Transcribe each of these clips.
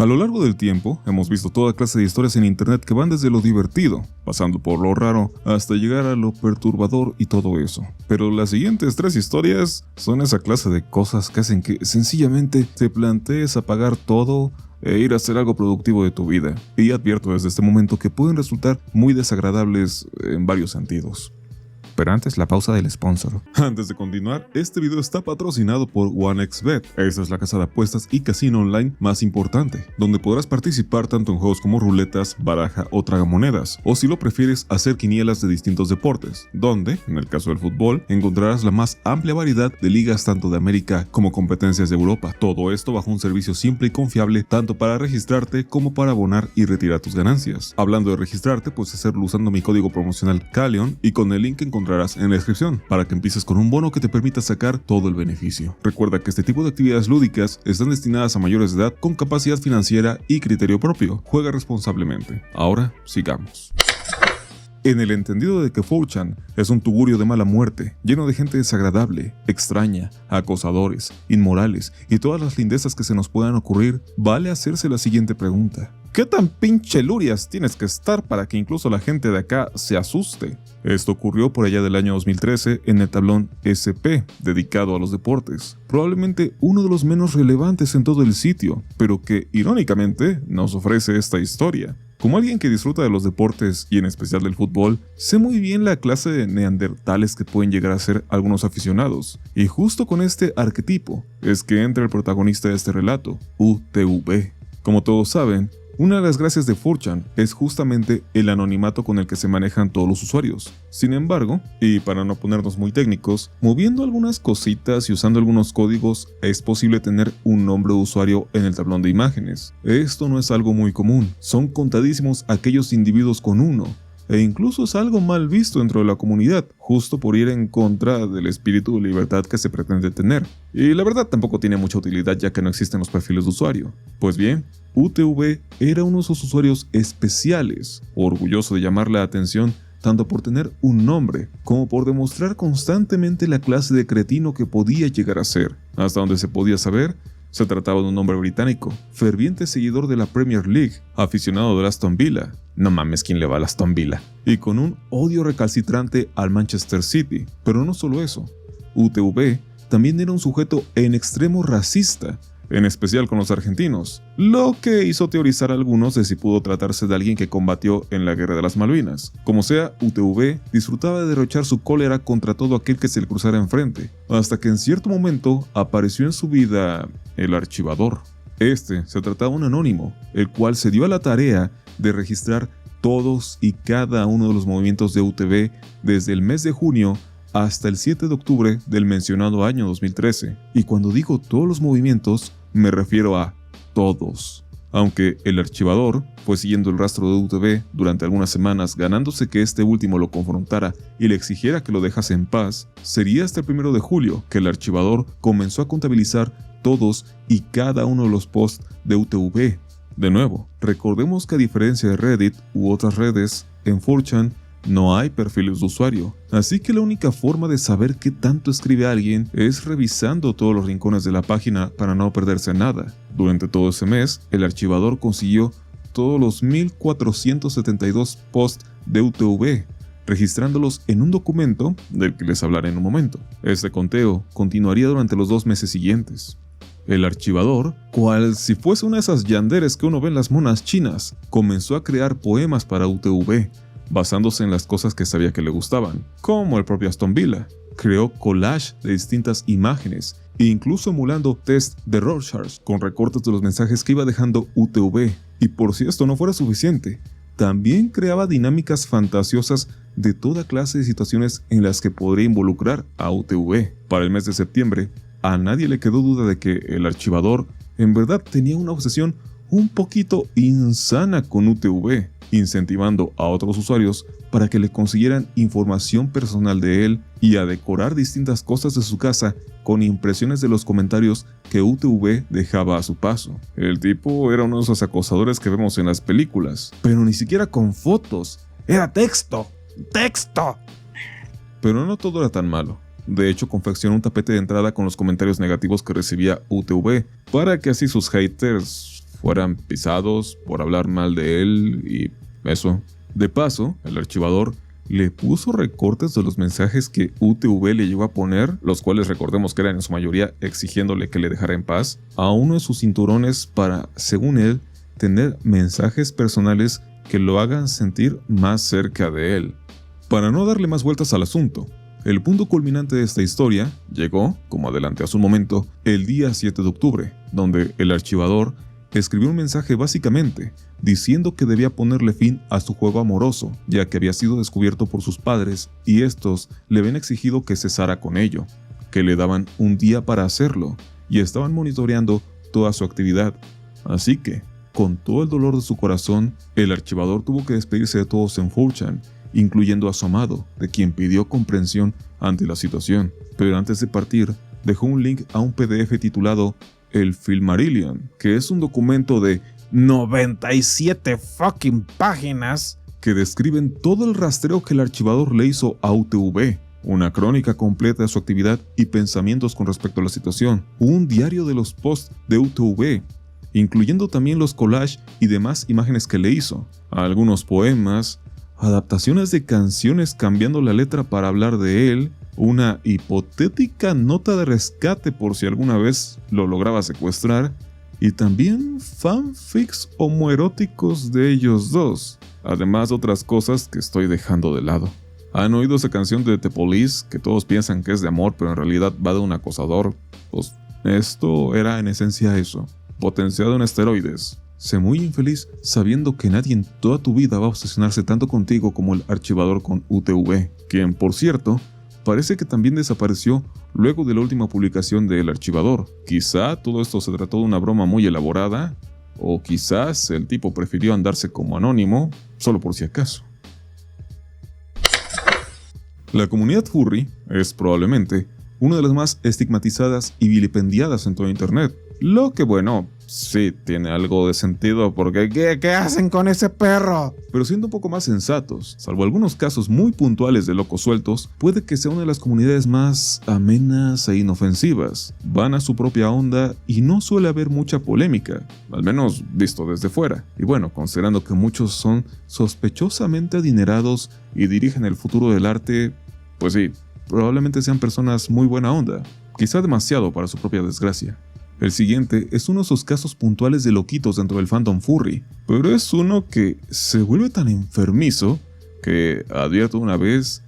A lo largo del tiempo, hemos visto toda clase de historias en internet que van desde lo divertido, pasando por lo raro, hasta llegar a lo perturbador y todo eso. Pero las siguientes 3 historias son esa clase de cosas que hacen que sencillamente te plantees apagar todo e ir a hacer algo productivo de tu vida. Y advierto desde este momento que pueden resultar muy desagradables en varios sentidos. Pero antes, la pausa del sponsor. Antes de continuar, este video está patrocinado por OneXBet. Esta es la casa de apuestas y casino online más importante, donde podrás participar tanto en juegos como ruletas, baraja o tragamonedas, o si lo prefieres, hacer quinielas de distintos deportes, donde, en el caso del fútbol, encontrarás la más amplia variedad de ligas tanto de América como competencias de Europa. Todo esto bajo un servicio simple y confiable, tanto para registrarte como para abonar y retirar tus ganancias. Hablando de registrarte, puedes hacerlo usando mi código promocional CALEON y con el link que encontrarás en la descripción para que empieces con un bono que te permita sacar todo el beneficio. Recuerda que este tipo de actividades lúdicas están destinadas a mayores de edad con capacidad financiera y criterio propio. Juega responsablemente. Ahora, sigamos. En el entendido de que 4chan es un tugurio de mala muerte, lleno de gente desagradable, extraña, acosadores, inmorales y todas las lindezas que se nos puedan ocurrir, vale hacerse la siguiente pregunta. ¿Qué tan pinche lurias tienes que estar para que incluso la gente de acá se asuste? Esto ocurrió por allá del año 2013 en el tablón SP, dedicado a los deportes. Probablemente uno de los menos relevantes en todo el sitio, pero que, irónicamente, nos ofrece esta historia. Como alguien que disfruta de los deportes y en especial del fútbol, sé muy bien la clase de neandertales que pueden llegar a ser algunos aficionados. Y justo con este arquetipo es que entra el protagonista de este relato, UTV. Como todos saben, una de las gracias de 4chan es justamente el anonimato con el que se manejan todos los usuarios. Sin embargo, y para no ponernos muy técnicos, moviendo algunas cositas y usando algunos códigos es posible tener un nombre de usuario en el tablón de imágenes. Esto no es algo muy común, son contadísimos aquellos individuos con uno. E incluso es algo mal visto dentro de la comunidad, justo por ir en contra del espíritu de libertad que se pretende tener. Y la verdad tampoco tiene mucha utilidad ya que no existen los perfiles de usuario. Pues bien, UTV era uno de esos usuarios especiales, orgulloso de llamar la atención tanto por tener un nombre, como por demostrar constantemente la clase de cretino que podía llegar a ser. Hasta donde se podía saber, se trataba de un hombre británico, ferviente seguidor de la Premier League, aficionado del Aston Villa. No mames, ¿quién le va al Aston Villa? Y con un odio recalcitrante al Manchester City. Pero no solo eso, UTV también era un sujeto en extremo racista, en especial con los argentinos, lo que hizo teorizar a algunos de si pudo tratarse de alguien que combatió en la Guerra de las Malvinas. Como sea, UTV disfrutaba de derrochar su cólera contra todo aquel que se le cruzara enfrente, hasta que en cierto momento apareció en su vida el archivador. Este se trataba de un anónimo, el cual se dio a la tarea de registrar todos y cada uno de los movimientos de UTV desde el mes de junio hasta el 7 de octubre del mencionado año 2013. Y cuando digo todos los movimientos, me refiero a todos. Aunque el archivador fue siguiendo el rastro de UTV durante algunas semanas, ganándose que este último lo confrontara y le exigiera que lo dejase en paz, sería hasta el 1 de julio que el archivador comenzó a contabilizar todos y cada uno de los posts de UTV. De nuevo, recordemos que a diferencia de Reddit u otras redes, en 4chan no hay perfiles de usuario, así que la única forma de saber qué tanto escribe alguien es revisando todos los rincones de la página para no perderse nada. Durante todo ese mes, el archivador consiguió todos los 1472 posts de UTV, registrándolos en un documento del que les hablaré en un momento. Este conteo continuaría durante los 2 meses siguientes. El archivador, cual si fuese una de esas yanderes que uno ve en las monas chinas, comenzó a crear poemas para UTV, basándose en las cosas que sabía que le gustaban, como el propio Aston Villa. Creó collage de distintas imágenes, e incluso emulando test de Rorschach con recortes de los mensajes que iba dejando UTV. Y por si esto no fuera suficiente, también creaba dinámicas fantasiosas de toda clase de situaciones en las que podría involucrar a UTV. Para el mes de septiembre, a nadie le quedó duda de que el archivador en verdad tenía una obsesión un poquito insana con UTV, incentivando a otros usuarios para que le consiguieran información personal de él y a decorar distintas cosas de su casa con impresiones de los comentarios que UTV dejaba a su paso. El tipo era uno de esos acosadores que vemos en las películas, pero ni siquiera con fotos, era texto. Pero no todo era tan malo. De hecho, confeccionó un tapete de entrada con los comentarios negativos que recibía UTV, para que así sus haters fueran pisados por hablar mal de él y eso. De paso, el archivador le puso recortes de los mensajes que UTV le llegó a poner, los cuales recordemos que eran en su mayoría exigiéndole que le dejara en paz, a uno de sus cinturones para, según él, tener mensajes personales que lo hagan sentir más cerca de él. Para no darle más vueltas al asunto, el punto culminante de esta historia llegó, como adelanté hace un momento, el día 7 de octubre, donde el archivador escribió un mensaje básicamente diciendo que debía ponerle fin a su juego amoroso, ya que había sido descubierto por sus padres y estos le habían exigido que cesara con ello, que le daban un día para hacerlo y estaban monitoreando toda su actividad. Así que, con todo el dolor de su corazón, el archivador tuvo que despedirse de todos en 4chan, incluyendo a su amado, de quien pidió comprensión ante la situación. Pero antes de partir, dejó un link a un PDF titulado El Silmarillion, que es un documento de 97 fucking páginas que describen todo el rastreo que el archivador le hizo a UTV, una crónica completa de su actividad y pensamientos con respecto a la situación, un diario de los posts de UTV, incluyendo también los collages y demás imágenes que le hizo, algunos poemas, adaptaciones de canciones cambiando la letra para hablar de él, una hipotética nota de rescate por si alguna vez lo lograba secuestrar, y también fanfics homoeróticos de ellos dos, además de otras cosas que estoy dejando de lado. ¿Han oído esa canción de The Police que todos piensan que es de amor pero en realidad va de un acosador? Pues esto era en esencia eso, potenciado en esteroides. Sé muy infeliz sabiendo que nadie en toda tu vida va a obsesionarse tanto contigo como el archivador con UTV, quien por cierto parece que también desapareció luego de la última publicación del archivador. Quizá todo esto se trató de una broma muy elaborada, o quizás el tipo prefirió andarse como anónimo, solo por si acaso. La comunidad furry es probablemente una de las más estigmatizadas y vilipendiadas en todo internet, lo que bueno, sí tiene algo de sentido porque ¿qué hacen con ese perro? Pero siendo un poco más sensatos, salvo algunos casos muy puntuales de locos sueltos, puede que sea una de las comunidades más amenas e inofensivas. Van a su propia onda y no suele haber mucha polémica, al menos visto desde fuera. Y bueno, considerando que muchos son sospechosamente adinerados y dirigen el futuro del arte, pues sí, probablemente sean personas muy buena onda, quizá demasiado para su propia desgracia. El siguiente es uno de esos casos puntuales de loquitos dentro del fandom furry, pero es uno que se vuelve tan enfermizo que, advierto una vez,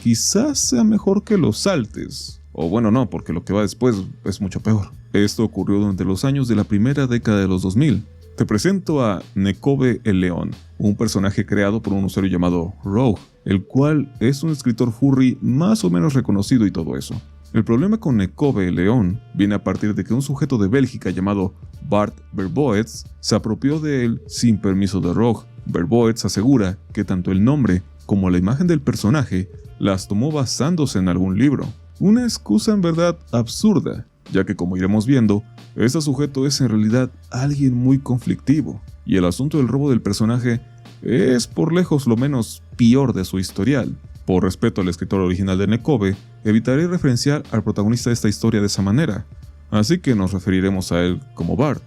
quizás sea mejor que lo saltes. O bueno, no, porque lo que va después es mucho peor. Esto ocurrió durante los años de la primera década de los 2000. Te presento a Nekobe el León, un personaje creado por un usuario llamado Rogue, el cual es un escritor furry más o menos reconocido y todo eso. El problema con Nekobe el León viene a partir de que un sujeto de Bélgica llamado Bart Verboets se apropió de él sin permiso de Rogue. Verboets asegura que tanto el nombre como la imagen del personaje las tomó basándose en algún libro. Una excusa en verdad absurda, ya que como iremos viendo, este sujeto es en realidad alguien muy conflictivo, y el asunto del robo del personaje es por lejos lo menos peor de su historial. Por respeto al escritor original de Nekobe, evitaré referenciar al protagonista de esta historia de esa manera, así que nos referiremos a él como Bart,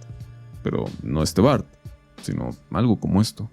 pero no este Bart, sino algo como esto.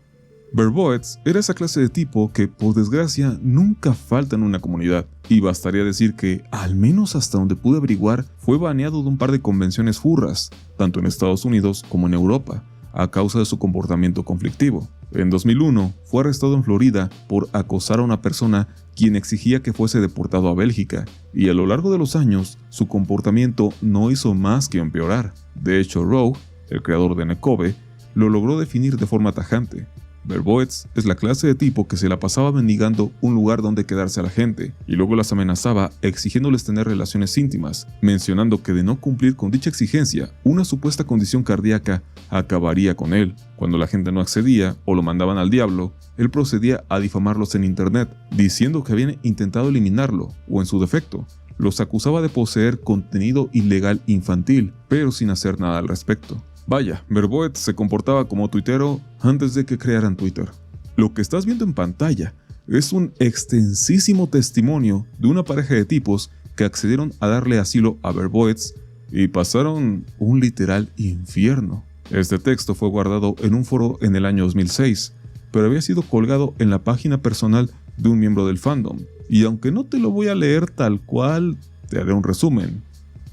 Verboets era esa clase de tipo que, por desgracia, nunca falta en una comunidad, y bastaría decir que, al menos hasta donde pude averiguar, fue baneado de un par de convenciones furras, tanto en Estados Unidos como en Europa, a causa de su comportamiento conflictivo. En 2001, fue arrestado en Florida por acosar a una persona quien exigía que fuese deportado a Bélgica, y a lo largo de los años, su comportamiento no hizo más que empeorar. De hecho, Rogue, el creador de Nekobe, lo logró definir de forma tajante. Verboets es la clase de tipo que se la pasaba mendigando un lugar donde quedarse a la gente, y luego las amenazaba exigiéndoles tener relaciones íntimas, mencionando que de no cumplir con dicha exigencia, una supuesta condición cardíaca acabaría con él. Cuando la gente no accedía o lo mandaban al diablo, él procedía a difamarlos en internet, diciendo que habían intentado eliminarlo, o en su defecto, los acusaba de poseer contenido ilegal infantil, pero sin hacer nada al respecto. Vaya, Verboets se comportaba como tuitero antes de que crearan Twitter. Lo que estás viendo en pantalla es un extensísimo testimonio de una pareja de tipos que accedieron a darle asilo a Verboets y pasaron un literal infierno. Este texto fue guardado en un foro en el año 2006, pero había sido colgado en la página personal de un miembro del fandom, y aunque no te lo voy a leer tal cual, te haré un resumen.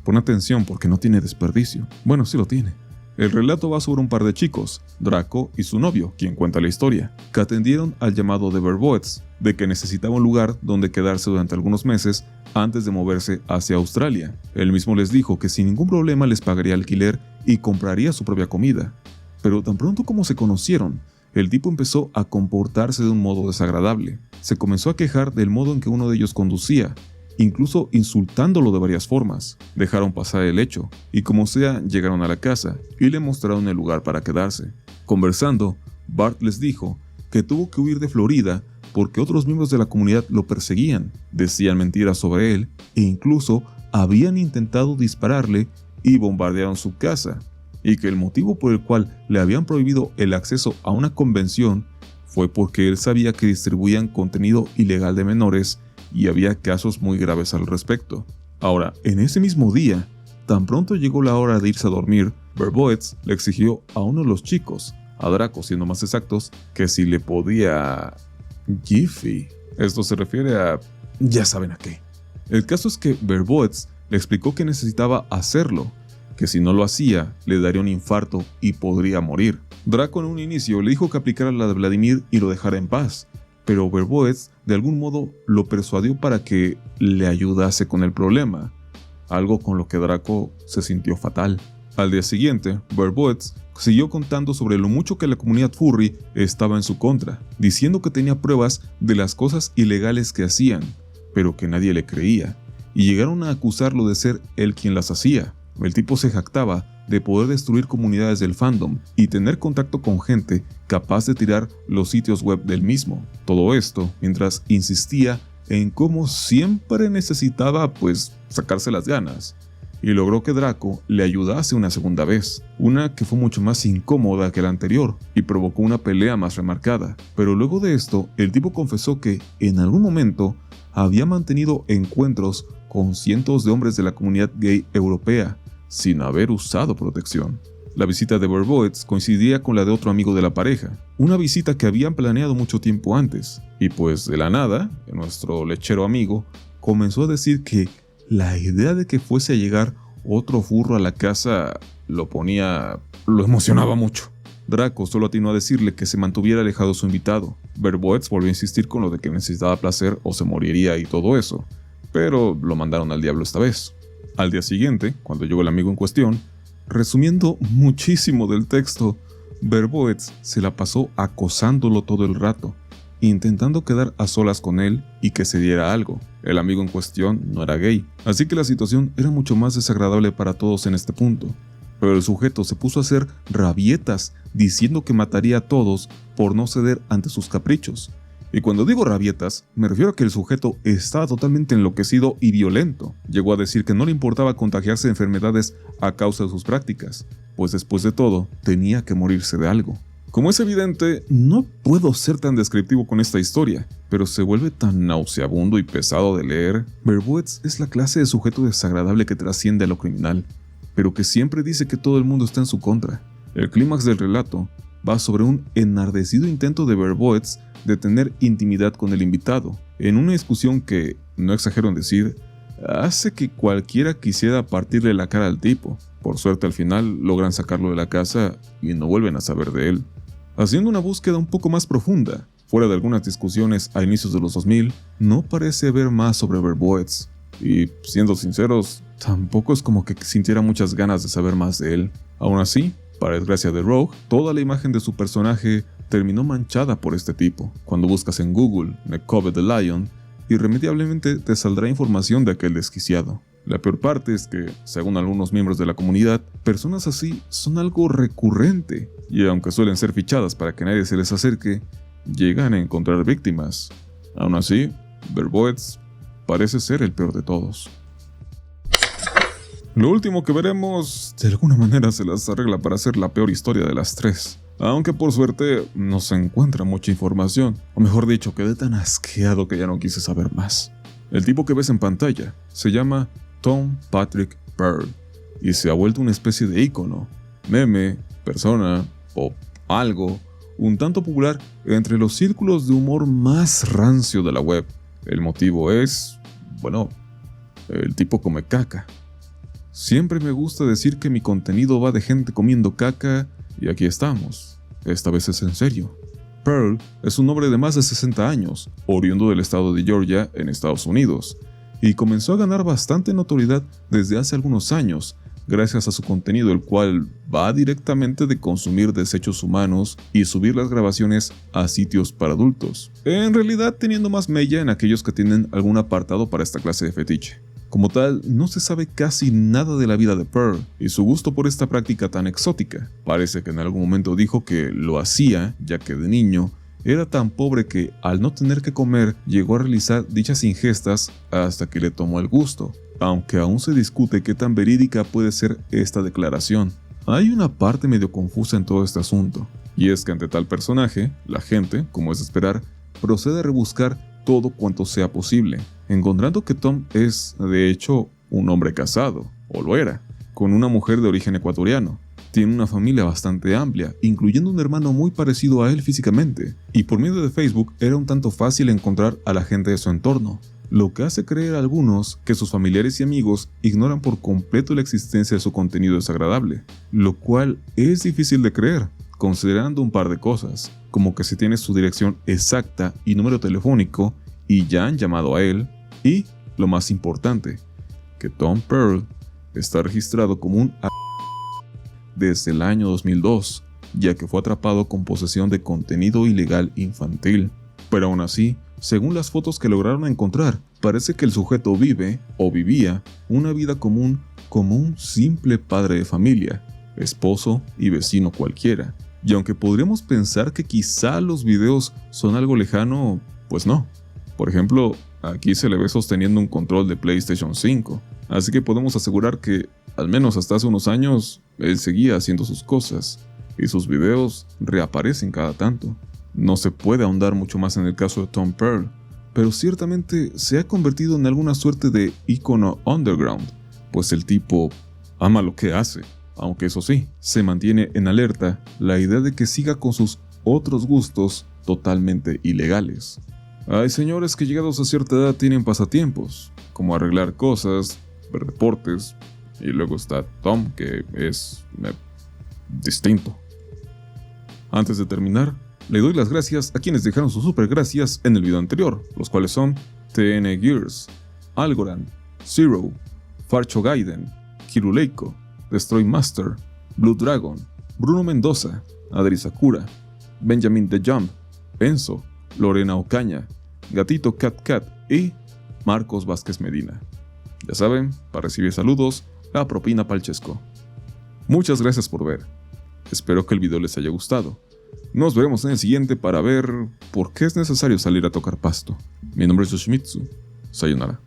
Pon atención porque no tiene desperdicio. Bueno, sí lo tiene. El relato va sobre un par de chicos, Draco y su novio, quien cuenta la historia, que atendieron al llamado de Verboets, de que necesitaba un lugar donde quedarse durante algunos meses antes de moverse hacia Australia. Él mismo les dijo que sin ningún problema les pagaría alquiler y compraría su propia comida. Pero tan pronto como se conocieron, el tipo empezó a comportarse de un modo desagradable. Se comenzó a quejar del modo en que uno de ellos conducía, incluso insultándolo de varias formas. Dejaron pasar el hecho, y como sea, llegaron a la casa y le mostraron el lugar para quedarse. Conversando, Bart les dijo que tuvo que huir de Florida porque otros miembros de la comunidad lo perseguían, decían mentiras sobre él e incluso habían intentado dispararle y bombardearon su casa, y que el motivo por el cual le habían prohibido el acceso a una convención fue porque él sabía que distribuían contenido ilegal de menores y había casos muy graves al respecto. Ahora, en ese mismo día, tan pronto llegó la hora de irse a dormir, Verboets le exigió a uno de los chicos, a Draco siendo más exactos, que si le podía... Jiffy. Esto se refiere a... ya saben a qué. El caso es que Verboets le explicó que necesitaba hacerlo, que si no lo hacía, le daría un infarto y podría morir. Draco en un inicio le dijo que aplicara la de Vladimir y lo dejara en paz, pero Verboets de algún modo lo persuadió para que le ayudase con el problema, algo con lo que Draco se sintió fatal. Al día siguiente, Verboets siguió contando sobre lo mucho que la comunidad furry estaba en su contra, diciendo que tenía pruebas de las cosas ilegales que hacían, pero que nadie le creía, y llegaron a acusarlo de ser él quien las hacía. El tipo se jactaba de poder destruir comunidades del fandom y tener contacto con gente capaz de tirar los sitios web del mismo. Todo esto mientras insistía en cómo siempre necesitaba, sacarse las ganas. Y logró que Draco le ayudase una segunda vez, una que fue mucho más incómoda que la anterior y provocó una pelea más remarcada. Pero luego de esto, el tipo confesó que en algún momento había mantenido encuentros con cientos de hombres de la comunidad gay europea, sin haber usado protección. La visita de Verboets coincidía con la de otro amigo de la pareja, una visita que habían planeado mucho tiempo antes, y de la nada, nuestro lechero amigo comenzó a decir que la idea de que fuese a llegar otro furro a la casa lo emocionaba mucho. Draco solo atinó a decirle que se mantuviera alejado su invitado. Verboets volvió a insistir con lo de que necesitaba placer o se moriría y todo eso, pero lo mandaron al diablo esta vez. Al día siguiente, cuando llegó el amigo en cuestión, resumiendo muchísimo del texto, Verboets se la pasó acosándolo todo el rato, intentando quedar a solas con él y que se diera algo. El amigo en cuestión no era gay, así que la situación era mucho más desagradable para todos en este punto. Pero el sujeto se puso a hacer rabietas diciendo que mataría a todos por no ceder ante sus caprichos. Y cuando digo rabietas, me refiero a que el sujeto estaba totalmente enloquecido y violento. Llegó a decir que no le importaba contagiarse de enfermedades a causa de sus prácticas, pues después de todo, tenía que morirse de algo. Como es evidente, no puedo ser tan descriptivo con esta historia, pero se vuelve tan nauseabundo y pesado de leer. Verboets es la clase de sujeto desagradable que trasciende a lo criminal, pero que siempre dice que todo el mundo está en su contra. El clímax del relato va sobre un enardecido intento de Verboets de tener intimidad con el invitado, en una discusión que, no exagero en decir, hace que cualquiera quisiera partirle la cara al tipo. Por suerte al final logran sacarlo de la casa y no vuelven a saber de él. Haciendo una búsqueda un poco más profunda, fuera de algunas discusiones a inicios de los 2000, no parece haber más sobre Verboets. Y siendo sinceros, tampoco es como que sintiera muchas ganas de saber más de él. Aún así, para desgracia de Rogue, toda la imagen de su personaje terminó manchada por este tipo. Cuando buscas en Google Nekove the Lion, irremediablemente te saldrá información de aquel desquiciado. La peor parte es que, según algunos miembros de la comunidad, personas así son algo recurrente, y aunque suelen ser fichadas para que nadie se les acerque, llegan a encontrar víctimas. Aún así, Verboets parece ser el peor de todos. Lo último que veremos, de alguna manera se las arregla para hacer la peor historia de las tres. Aunque por suerte no se encuentra mucha información, o mejor dicho, quedé tan asqueado que ya no quise saber más. El tipo que ves en pantalla se llama Tom Patrick Bird y se ha vuelto una especie de ícono, meme, persona o algo un tanto popular entre los círculos de humor más rancio de la web. El motivo es, bueno, el tipo come caca. Siempre me gusta decir que mi contenido va de gente comiendo caca y aquí estamos. Esta vez es en serio. Pearl es un hombre de más de 60 años, oriundo del estado de Georgia en Estados Unidos, y comenzó a ganar bastante notoriedad desde hace algunos años, gracias a su contenido, el cual va directamente de consumir desechos humanos y subir las grabaciones a sitios para adultos, en realidad teniendo más mella en aquellos que tienen algún apartado para esta clase de fetiche. Como tal, no se sabe casi nada de la vida de Pearl y su gusto por esta práctica tan exótica. Parece que en algún momento dijo que lo hacía, ya que de niño era tan pobre que, al no tener que comer, llegó a realizar dichas ingestas hasta que le tomó el gusto, aunque aún se discute qué tan verídica puede ser esta declaración. Hay una parte medio confusa en todo este asunto, y es que ante tal personaje, la gente, como es de esperar, procede a rebuscar todo cuanto sea posible, encontrando que Tom es, de hecho, un hombre casado, o lo era, con una mujer de origen ecuatoriano. Tiene una familia bastante amplia, incluyendo un hermano muy parecido a él físicamente, y por medio de Facebook era un tanto fácil encontrar a la gente de su entorno, lo que hace creer a algunos que sus familiares y amigos ignoran por completo la existencia de su contenido desagradable, lo cual es difícil de creer, considerando un par de cosas, como que se tiene su dirección exacta y número telefónico y ya han llamado a él, y, lo más importante, que Tom Pearl está registrado como un desde el año 2002, ya que fue atrapado con posesión de contenido ilegal infantil. Pero aún así, según las fotos que lograron encontrar, parece que el sujeto vive, o vivía, una vida común como un simple padre de familia, esposo y vecino cualquiera. Y aunque podríamos pensar que quizá los videos son algo lejano, pues no. Por ejemplo, aquí se le ve sosteniendo un control de PlayStation 5, así que podemos asegurar que, al menos hasta hace unos años, él seguía haciendo sus cosas, y sus videos reaparecen cada tanto. No se puede ahondar mucho más en el caso de Tom Pearl, pero ciertamente se ha convertido en alguna suerte de ícono underground, pues el tipo ama lo que hace, aunque eso sí, se mantiene en alerta la idea de que siga con sus otros gustos totalmente ilegales. Hay señores que llegados a cierta edad tienen pasatiempos, como arreglar cosas, ver deportes, y luego está Tom, que es distinto. Antes de terminar, le doy las gracias a quienes dejaron sus super gracias en el video anterior, los cuales son TN Gears, Algorand, Zero, Farcho Gaiden, Kiruleiko, Destroy Master, Blue Dragon, Bruno Mendoza, Adri Sakura, Benjamin The Jump, Enzo, Lorena Ocaña, Gatito Cat Cat y Marcos Vázquez Medina. Ya saben, para recibir saludos, la propina Palchesco. Muchas gracias por ver. Espero que el video les haya gustado. Nos veremos en el siguiente para ver por qué es necesario salir a tocar pasto. Mi nombre es Yoshimitsu. Sayonara.